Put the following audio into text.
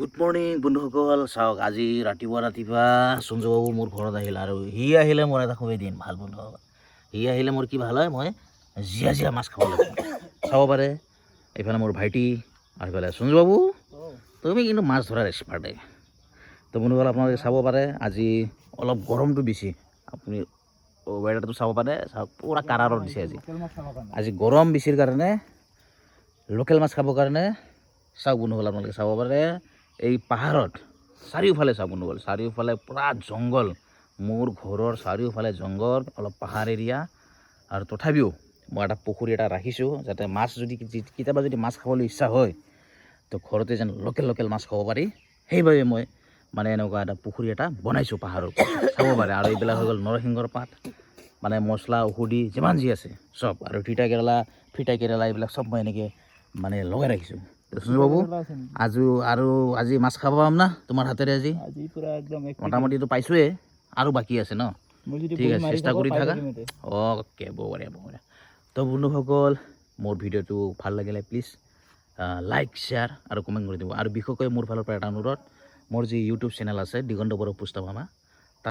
Good morning বন্ধুসকল। চাওক আজি ৰাতিপুৱা সঞ্জু বাবু মোৰ ঘৰত আহিল আৰু সি আহিলে মোৰ এটা খুবেই দিন ভাল বন্ধুসকল। সি আহিলে মোৰ কি ভাল হয়, মই জীয়া মাছ খাব লাগিব। চাব পাৰে এইফালে মোৰ ভাইটি আৰু এইফালে সঞ্জু বাবু, তুমি কিন্তু মাছ ধৰাৰ এক্সপাৰ্টে। তো বন্ধুসকল আপোনালোকে চাব পাৰে আজি অলপ গৰমটো বেছি, আপুনি ৱেডাৰটো চাব পাৰে। চাওক পূৰা কাৰা ৰ'দ দিছে আজি গৰম বেছিৰ কাৰণে লোকেল মাছ খাবৰ কাৰণে। চাওক বন্ধুসকল আপোনালোকে চাব পাৰে এই পাহাৰত চাৰিওফালে চাওক বন্ধুসকল, চাৰিওফালে পূৰা জংঘল। মোৰ ঘৰৰ চাৰিওফালে জংঘল, অলপ পাহাৰ এৰিয়া। আৰু তথাপিও মই এটা পুখুৰী এটা ৰাখিছোঁ যাতে মাছ যদি কেতিয়াবা যদি মাছ খাবলৈ ইচ্ছা হয় তো ঘৰতে যেন লোকেল মাছ খাব পাৰি। সেইবাবে মই মানে এনেকুৱা এটা পুখুৰী এটা বনাইছোঁ পাহাৰত, চাব পাৰে। আৰু এইবিলাক হৈ গ'ল নৰসিংহৰ পাত, মানে মছলা ঔষধি যিমান যি আছে চব, আৰু ফিতা কেৰেলা এইবিলাক চব মই এনেকৈ মানে লগাই ৰাখিছোঁ। সঞ্জু বাবু আজি মাছ খাব পাম না তোমাৰ হাতেৰে? আজি পুৰা একদম মোটামুটিটো পাইছোঁৱে, আৰু বাকী আছে ন? ঠিক আছে, চেষ্টা কৰি থাকা। অ'কে, বঢ়িয়া। তো বন্ধুসকল মোৰ ভিডিঅ'টো ভাল লাগিলে প্লিজ লাইক, শ্বেয়াৰ আৰু কমেণ্ট কৰি দিব। আৰু বিশেষকৈ মোৰ ফালৰ পৰা এটা অনুৰোধ, মোৰ যি ইউটিউব চেনেল আছে দিগন্ত বড়ো পুষ্প মামা,